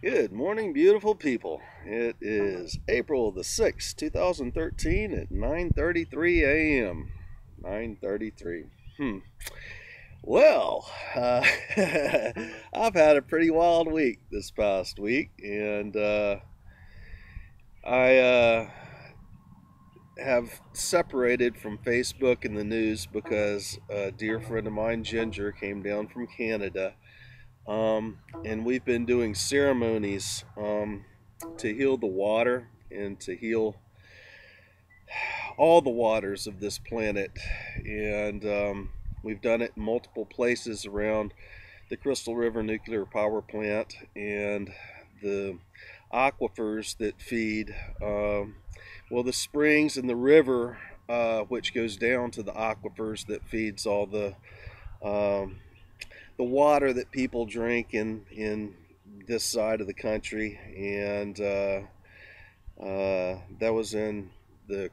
Good morning, beautiful people. It is April the 6th, 2013 at 9:33 a.m. 9:33. Well, uh, I've had a pretty wild week this past week, and I have separated from Facebook and the news because a dear friend of mine, Ginger, came down from Canada. And we've been doing ceremonies to heal the water and to heal all the waters of this planet. And we've done it in multiple places around the Crystal River Nuclear Power Plant and the aquifers that feed, the springs and the river, which goes down to the aquifers that feeds all um, the water that people drink in this side of the country, and that was in the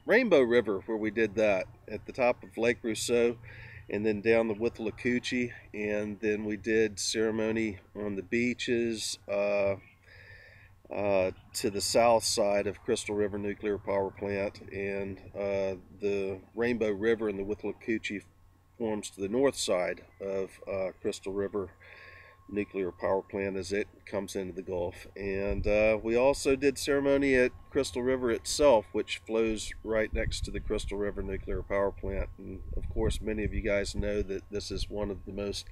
Rainbow River where we did that at the top of Lake Rousseau, and then down the Withlacoochee, and then we did ceremony on the beaches to the south side of Crystal River Nuclear Power Plant, and the Rainbow River and the Withlacoochee forms to the north side of Crystal River Nuclear Power Plant as it comes into the Gulf. And we also did ceremony at Crystal River itself, which flows right next to the Crystal River Nuclear Power Plant. And of course, many of you guys know that this is one of the most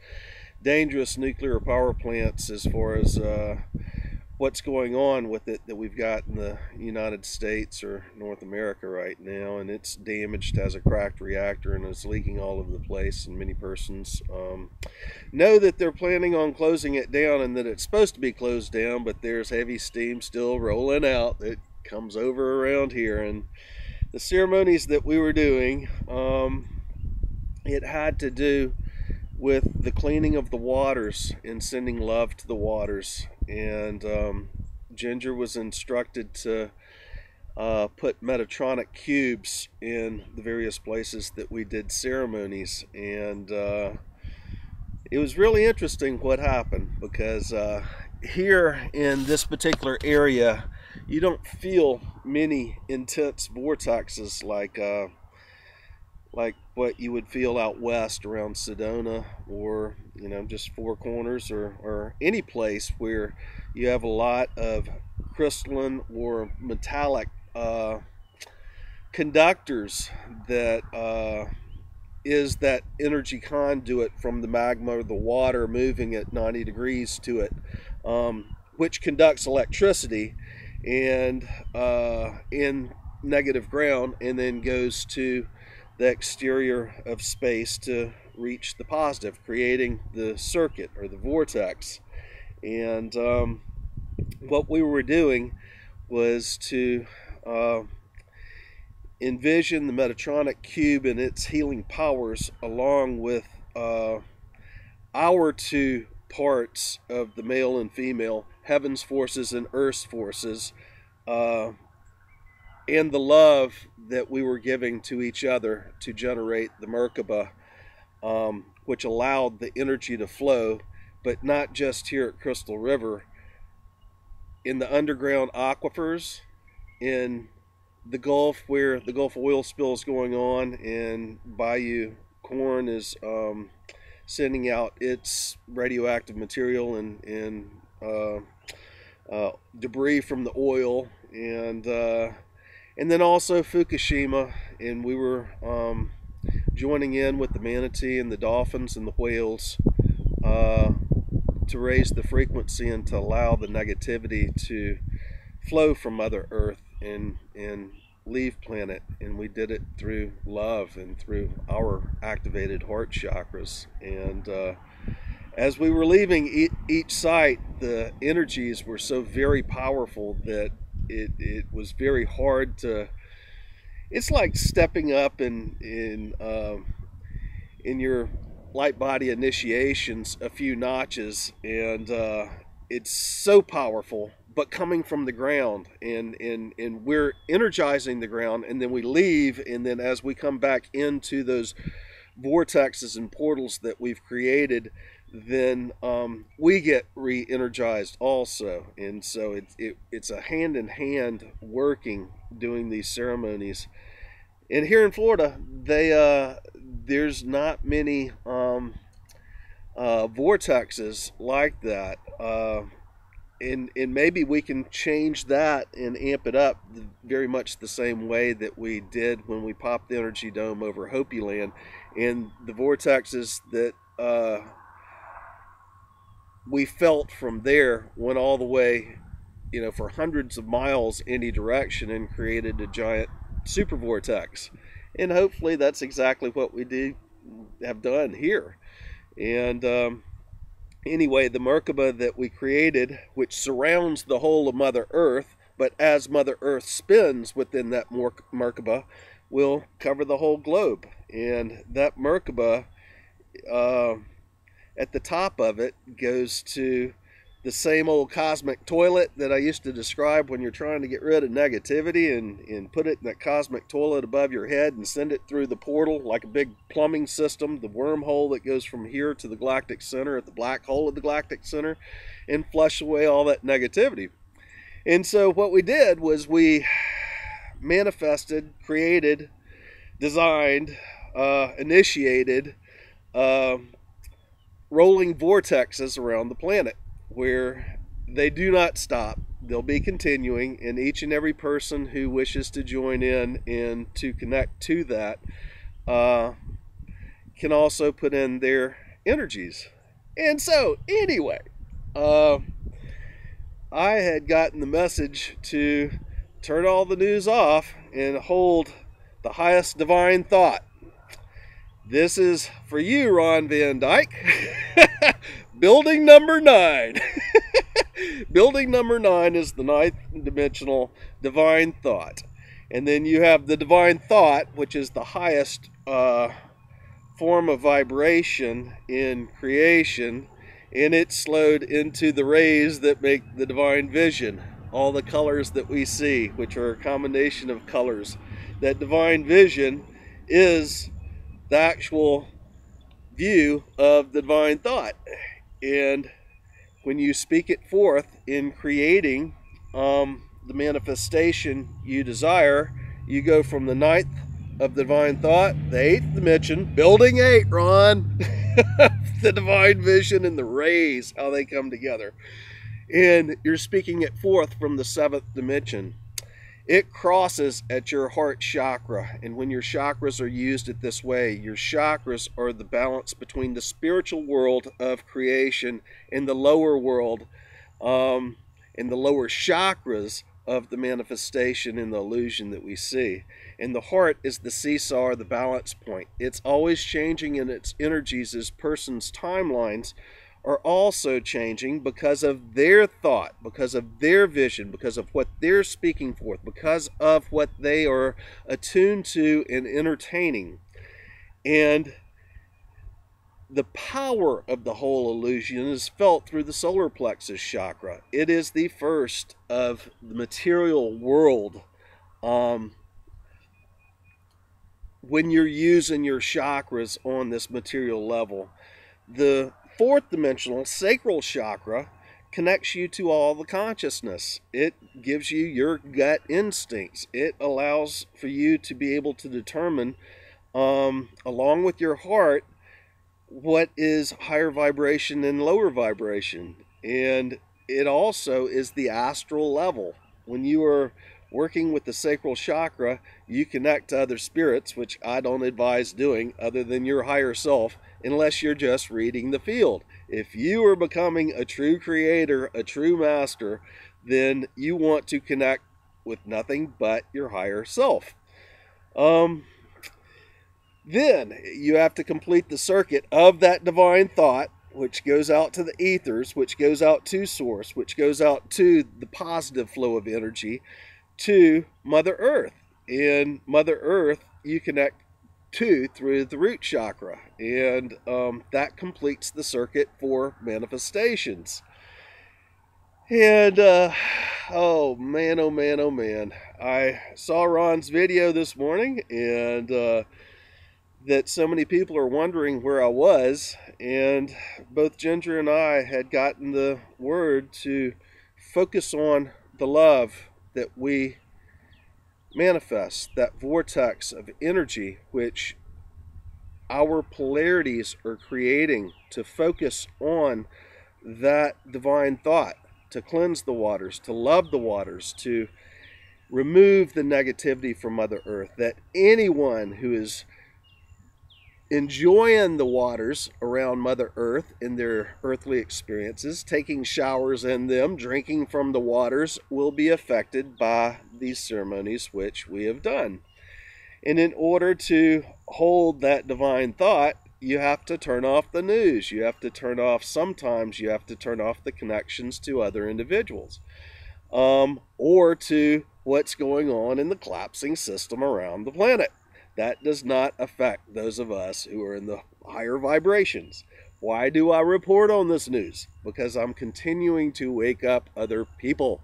dangerous nuclear power plants as far as what's going on with it that we've got in the United States or North America right now, and it's damaged, has a cracked reactor, and is leaking all over the place. And many persons know that they're planning on closing it down and that it's supposed to be closed down, but there's heavy steam still rolling out that comes over around here. And the ceremonies that we were doing, it had to do with the cleaning of the waters and sending love to the waters. And Ginger was instructed to put Metatronic cubes in the various places that we did ceremonies. And it was really interesting what happened, because here in this particular area, you don't feel many intense vortexes like what you would feel out west around Sedona, or just Four Corners, or any place where you have a lot of crystalline or metallic conductors that is that energy conduit from the magma or the water moving at 90 degrees to it, which conducts electricity and in negative ground, and then goes to the exterior of space to reach the positive, creating the circuit or the vortex. And what we were doing was to envision the Metatronic cube and its healing powers, along with our two parts of the male and female, heaven's forces and earth's forces, and the love that we were giving to each other to generate the Merkaba, which allowed the energy to flow, but not just here at Crystal River, in the underground aquifers, in the Gulf, where the Gulf oil spill is going on, and Bayou Corn is sending out its radioactive material and debris from the oil, and then also Fukushima. And we were joining in with the Manatee and the Dolphins and the whales to raise the frequency and to allow the negativity to flow from Mother Earth and leave planet. And we did it through love and through our activated heart chakras. And as we were leaving each site, the energies were so very powerful that it was very hard to. It's like stepping up in your light body initiations a few notches, and it's so powerful, but coming from the ground, and we're energizing the ground, and then we leave, and then as we come back into those vortexes and portals that we've created, then we get re-energized also. And so it's a hand-in-hand working doing these ceremonies. And here in Florida, there's not many vortexes like that. And maybe we can change that and amp it up very much the same way that we did when we popped the energy dome over Hopi Land. And the vortexes that we felt from there went all the way, for hundreds of miles any direction and created a giant super vortex. And hopefully that's exactly what we have done here. And anyway, the Merkaba that we created, which surrounds the whole of Mother Earth, but as Mother Earth spins within that Merkaba, will cover the whole globe. And that Merkaba, at the top of it, goes to the same old cosmic toilet that I used to describe when you're trying to get rid of negativity, and put it in that cosmic toilet above your head and send it through the portal like a big plumbing system, the wormhole that goes from here to the Galactic Center at the black hole of the Galactic Center, and flush away all that negativity. And so what we did was we manifested, created, designed, initiated rolling vortexes around the planet, where they do not stop. They'll be continuing, and each and every person who wishes to join in and to connect to that can also put in their energies. And so, anyway, I had gotten the message to turn all the news off and hold the highest divine thought. This is for you, Ron Van Dyke. Building number 9. Building number 9 is the 9th dimensional divine thought. And then you have the divine thought, which is the highest form of vibration in creation. And it's slowed into the rays that make the divine vision. All the colors that we see, which are a combination of colors. That divine vision is the actual view of the divine thought. And when you speak it forth in creating the manifestation you desire, you go from the 9th of the divine thought, the 8th dimension, building 8, Ron, the divine vision and the rays, how they come together. And you're speaking it forth from the 7th dimension. It crosses at your heart chakra, and when your chakras are used it this way, your chakras are the balance between the spiritual world of creation and the lower world, and the lower chakras of the manifestation and the illusion that we see. And the heart is the seesaw, or the balance point. It's always changing in its energies as persons' timelines are also changing because of their thought, because of their vision, because of what they're speaking forth, because of what they are attuned to and entertaining. And the power of the whole illusion is felt through the solar plexus chakra. It is the first of the material world. When you're using your chakras on this material level, the 4th dimensional sacral chakra connects you to all the consciousness. It gives you your gut instincts. It allows for you to be able to determine, along with your heart, what is higher vibration and lower vibration. And it also is the astral level. When you are working with the sacral chakra, you connect to other spirits, which I don't advise doing other than your higher self, unless you're just reading the field. If you are becoming a true creator, a true master, then you want to connect with nothing but your higher self. Then you have to complete the circuit of that divine thought, which goes out to the ethers, which goes out to source, which goes out to the positive flow of energy, to Mother Earth. And Mother Earth you connect to through the root chakra, and that completes the circuit for manifestations. And oh man, oh man, oh man, I saw Ron's video this morning, and that so many people are wondering where I was, and both Ginger and I had gotten the word to focus on the love that we manifest, that vortex of energy which our polarities are creating, to focus on that divine thought, to cleanse the waters, to love the waters, to remove the negativity from Mother Earth, that anyone who is enjoying the waters around Mother Earth in their earthly experiences, taking showers in them, drinking from the waters, will be affected by these ceremonies which we have done. And in order to hold that divine thought, you have to turn off the news. You have to turn off, sometimes you have to turn off the connections to other individuals, or to what's going on in the collapsing system around the planet. That does not affect those of us who are in the higher vibrations. Why do I report on this news? Because I'm continuing to wake up other people.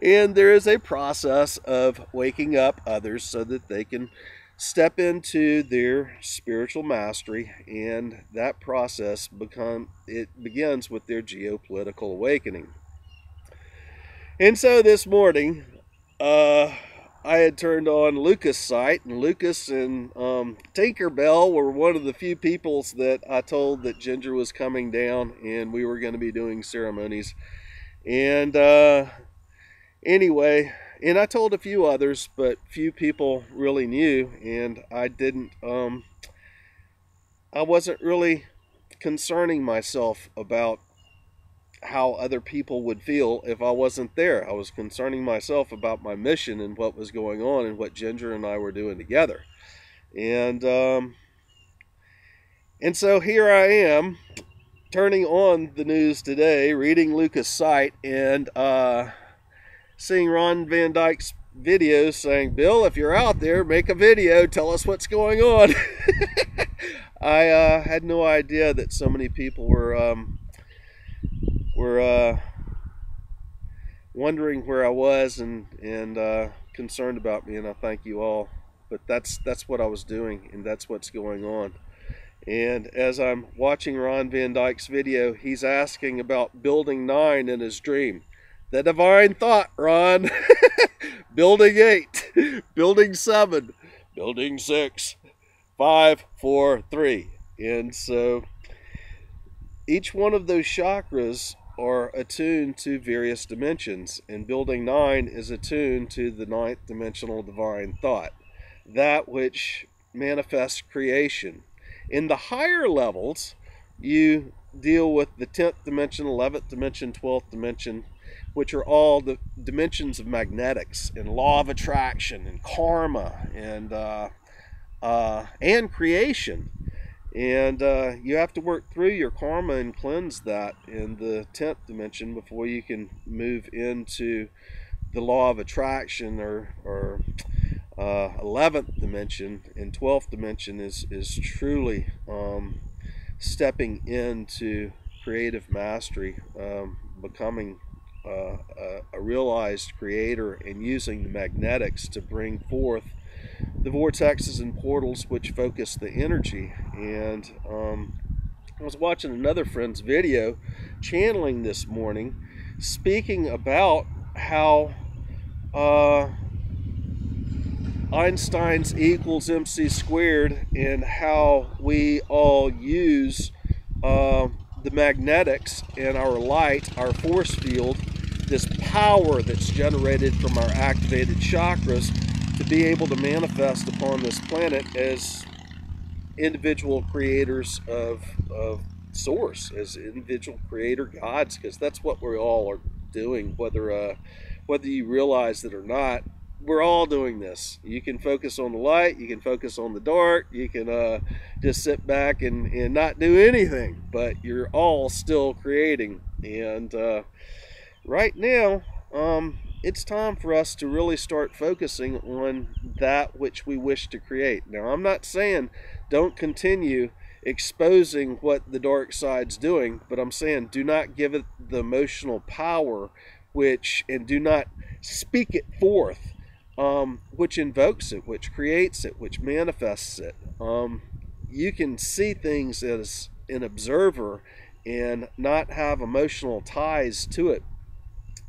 And there is a process of waking up others so that they can step into their spiritual mastery, and that process begins with their geopolitical awakening. And so this morning, I had turned on Lucas' site, and Lucas and Tinkerbell were one of the few peoples that I told that Ginger was coming down and we were going to be doing ceremonies. And anyway, and I told a few others, but few people really knew, and I wasn't really concerning myself about how other people would feel if I wasn't there. I was concerning myself about my mission and what was going on and what Ginger and I were doing together. And so here I am, turning on the news today, reading Lucas' site, and seeing Ron Van Dyke's videos saying, "Bill, if you're out there, make a video, tell us what's going on." I had no idea that so many people were wondering where I was and concerned about me, and I thank you all. But that's what I was doing, and that's what's going on. And as I'm watching Ron Van Dyke's video, he's asking about Building 9 in his dream. The divine thought, Ron. Building 8, Building 7, Building 6, 5, 4, 3. And so each one of those chakras are attuned to various dimensions, and Building 9 is attuned to the 9th dimensional divine thought, that which manifests creation. In the higher levels, you deal with the 10th dimension, 11th dimension, 12th dimension, which are all the dimensions of magnetics and law of attraction and karma and creation. And you have to work through your karma and cleanse that in the 10th dimension before you can move into the law of attraction or 11th dimension. And 12th dimension is truly stepping into creative mastery, becoming a realized creator, and using the magnetics to bring forth the vortexes and portals which focus the energy. And I was watching another friend's video, channeling this morning, speaking about how Einstein's E equals MC squared, and how we all use the magnetics in our light, our force field, this power that's generated from our activated chakras, to be able to manifest upon this planet as individual creators of source, as individual creator gods, because that's what we all are doing, whether you realize it or not. We're all doing this. You can focus on the light, you can focus on the dark, you can just sit back and not do anything, but you're all still creating. And right now, it's time for us to really start focusing on that which we wish to create. Now, I'm not saying don't continue exposing what the dark side's doing, but I'm saying do not give it the emotional power and do not speak it forth which invokes it, which creates it, which manifests it. You can see things as an observer and not have emotional ties to it,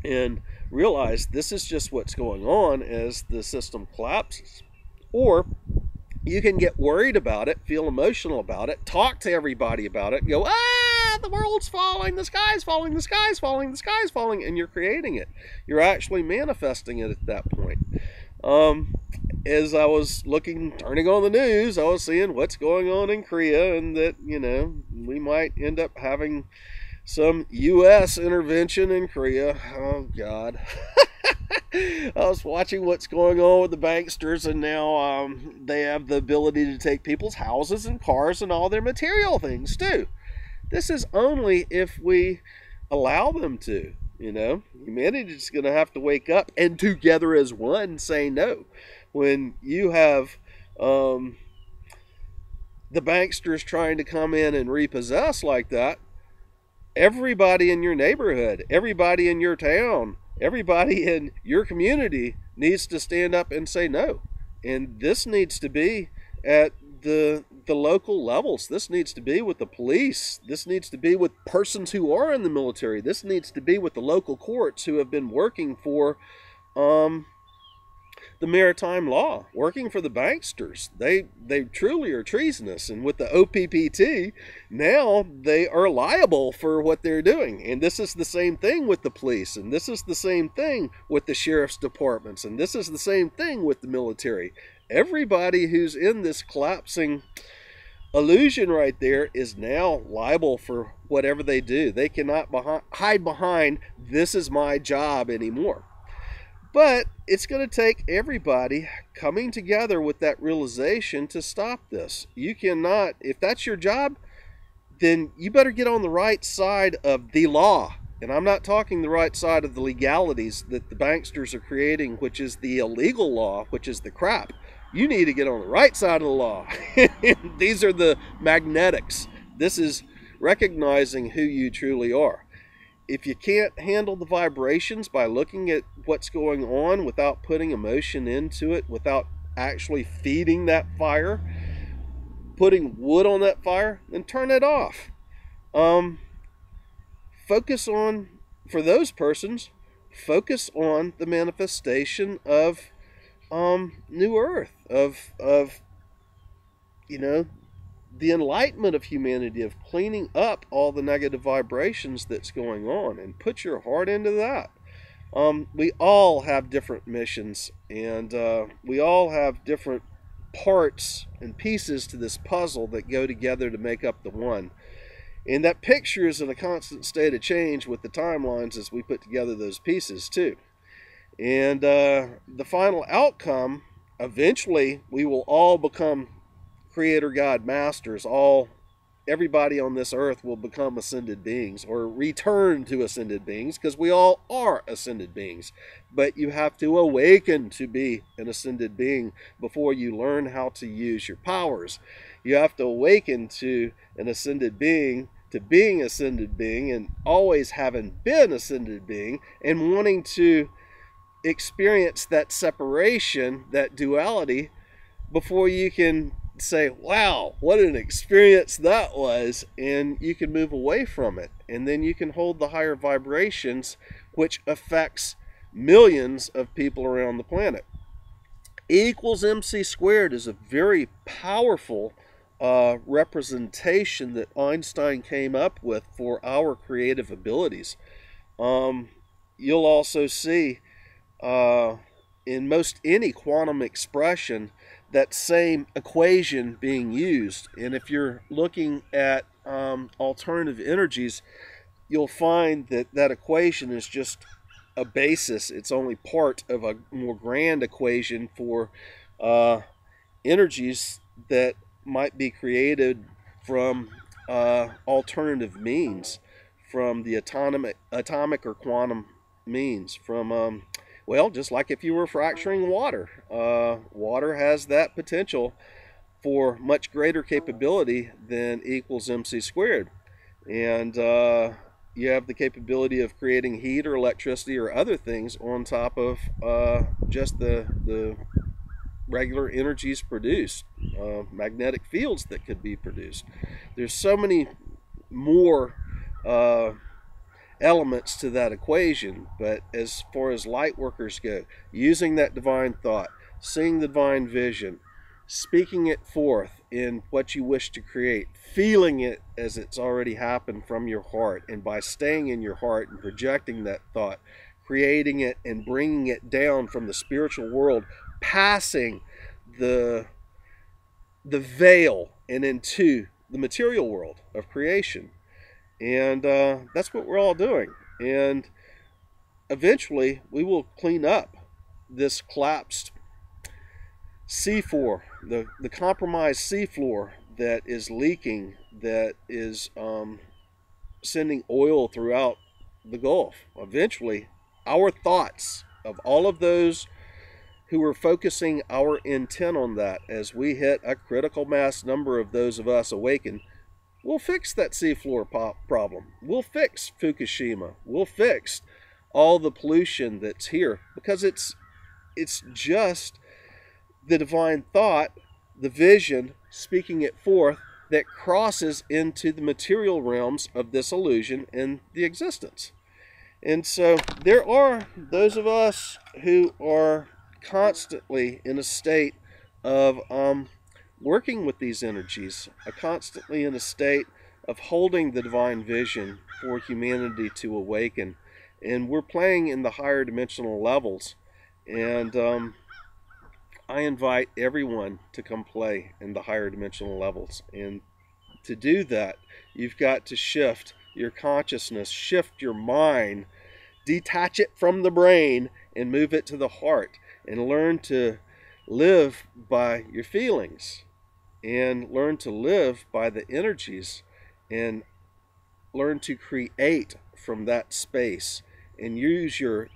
and realize this is just what's going on as the system collapses. Or you can get worried about it, feel emotional about it, talk to everybody about it, and go, ah, the world's falling, the sky's falling, the sky's falling, the sky's falling, and you're creating it. You're actually manifesting it at that point. As I was turning on the news, I was seeing what's going on in Korea, and that, we might end up having some U.S. intervention in Korea. Oh, God. I was watching what's going on with the banksters, and now they have the ability to take people's houses and cars and all their material things, too. This is only if we allow them to. Humanity is going to have to wake up and together as one say no. When you have the banksters trying to come in and repossess like that, everybody in your neighborhood, everybody in your town, everybody in your community needs to stand up and say no. And this needs to be at the local levels. This needs to be with the police. This needs to be with persons who are in the military. This needs to be with the local courts who have been working for the maritime law, working for the banksters. They truly are treasonous. And with the OPPT, now they are liable for what they're doing. And this is the same thing with the police. And this is the same thing with the sheriff's departments. And this is the same thing with the military. Everybody who's in this collapsing illusion right there is now liable for whatever they do. They cannot hide behind, this is my job anymore. But it's going to take everybody coming together with that realization to stop this. You cannot, if that's your job, then you better get on the right side of the law. And I'm not talking the right side of the legalities that the banksters are creating, which is the illegal law, which is the crap. You need to get on the right side of the law. These are the magnetics. This is recognizing who you truly are. If you can't handle the vibrations by looking at what's going on without putting emotion into it, without actually feeding that fire, putting wood on that fire, then turn it off. Focus on, for those persons, focus on the manifestation of new earth, of the enlightenment of humanity, of cleaning up all the negative vibrations that's going on, and put your heart into that. We all have different missions, and we all have different parts and pieces to this puzzle that go together to make up the one. And that picture is in a constant state of change with the timelines as we put together those pieces too. And the final outcome, eventually we will all become Creator God Masters. Everybody on this earth will become ascended beings, or return to ascended beings, because we all are ascended beings. But you have to awaken to be an ascended being before you learn how to use your powers. You have to awaken to an ascended being, to being ascended being, and always having been ascended being, and wanting to experience that separation, that duality, before you can say, wow, what an experience that was, and you can move away from it. And then you can hold the higher vibrations, which affects millions of people around the planet. E equals MC squared is a very powerful representation that Einstein came up with for our creative abilities. You'll also see in most any quantum expression that same equation being used. And if you're looking at alternative energies, you'll find that that equation is just a basis. It's only part of a more grand equation for energies that might be created from alternative means, from the atomic or quantum means, from well, just like if you were fracturing water. Water has that potential for much greater capability than equals MC squared. And you have the capability of creating heat or electricity or other things on top of just the regular energies produced, magnetic fields that could be produced. There's so many more uh, elements to that equation, but as far as light workers go, using that divine thought, seeing the divine vision, speaking it forth in what you wish to create, feeling it as it's already happened from your heart, and by staying in your heart and projecting that thought, creating it and bringing it down from the spiritual world, passing the veil and into the material world of creation. And that's what we're all doing. And eventually we will clean up this collapsed seafloor, the compromised seafloor that is leaking, that is sending oil throughout the Gulf. Eventually, our thoughts of all of those who are focusing our intent on that, as we hit a critical mass number of those of us awakened, we'll fix that seafloor problem. We'll fix Fukushima. We'll fix all the pollution that's here, because it's just the divine thought, the vision, speaking it forth, that crosses into the material realms of this illusion and the existence. And so there are those of us who are constantly in a state of working with these energies, constantly in a state of holding the divine vision for humanity to awaken. And we're playing in the higher dimensional levels. And I invite everyone to come play in the higher dimensional levels. And to do that, you've got to shift your consciousness, shift your mind, detach it from the brain and move it to the heart, and learn to live by your feelings, and learn to live by the energies, and learn to create from that space, and use your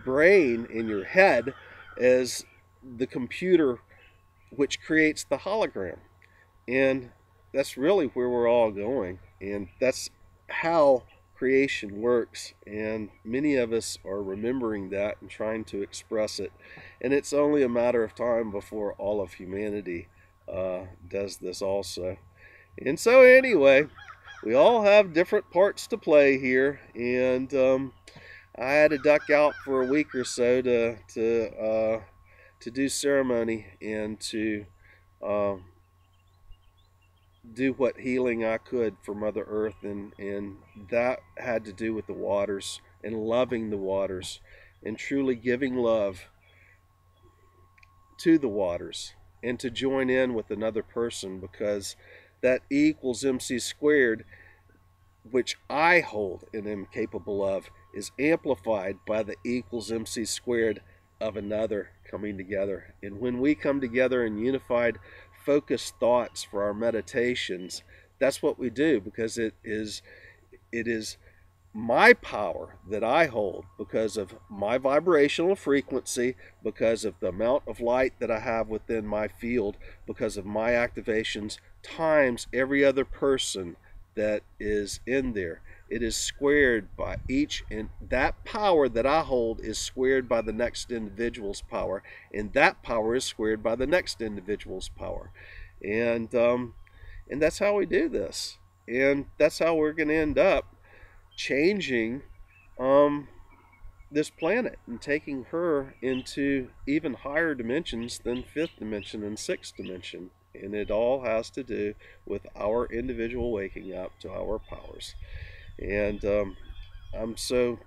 brain in your head as the computer which creates the hologram. And that's really where we're all going, and that's how creation works. And many of us are remembering that and trying to express it, and it's only a matter of time before all of humanity does this also. And so anyway, we all have different parts to play here, and I had to duck out for a week or so to do ceremony and to do what healing I could for Mother Earth, and that had to do with the waters and loving the waters and truly giving love to the waters, and to join in with another person, because that E equals MC squared, which I hold and am capable of, is amplified by the E equals MC squared of another coming together. And when we come together in unified, focused thoughts for our meditations, that's what we do, because it is my power that I hold, because of my vibrational frequency, because of the amount of light that I have within my field, because of my activations, times every other person that is in there. It is squared by each, and that power that I hold is squared by the next individual's power, and that power is squared by the next individual's power. And that's how we do this, and that's how we're going to end up changing this planet and taking her into even higher dimensions than fifth dimension and sixth dimension. And it all has to do with our individual waking up to our powers. And I'm so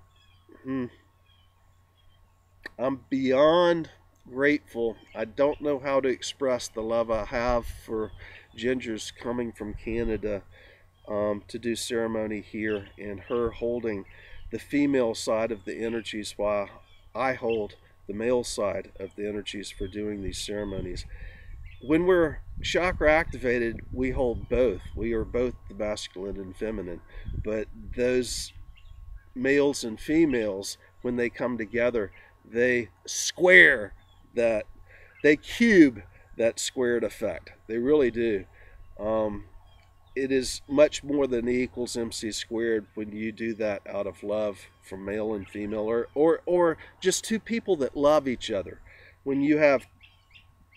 I'm beyond grateful. I don't know how to express the love I have for Ginger's coming from Canada to do ceremony here, and her holding the female side of the energies while I hold the male side of the energies for doing these ceremonies. When we're chakra activated, we hold both. We are both the masculine and feminine, but those males and females, when they come together, they square that, they cube that squared effect. They really do. it is much more than E equals MC squared when you do that out of love for male and female, or just two people that love each other. When you have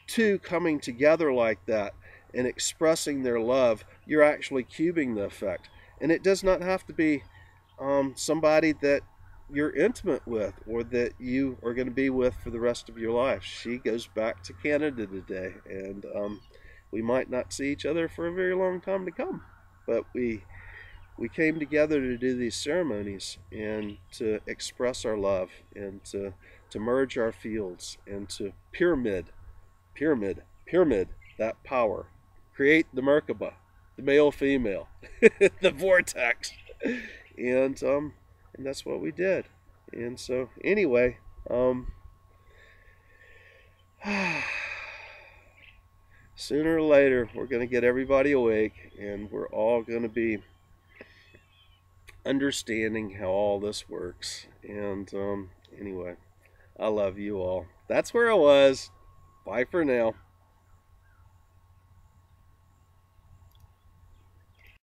two coming together like that and expressing their love, you're actually cubing the effect. And it does not have to be somebody that you're intimate with or that you are going to be with for the rest of your life. She goes back to Canada today, and we might not see each other for a very long time to come. But we came together to do these ceremonies and to express our love and to merge our fields and to pyramid that power. Create the Merkaba, the male female, the vortex. And that's what we did. And so anyway, sooner or later we're going to get everybody awake, and we're all going to be understanding how all this works. And anyway, I love you all. That's where I was. Bye for now.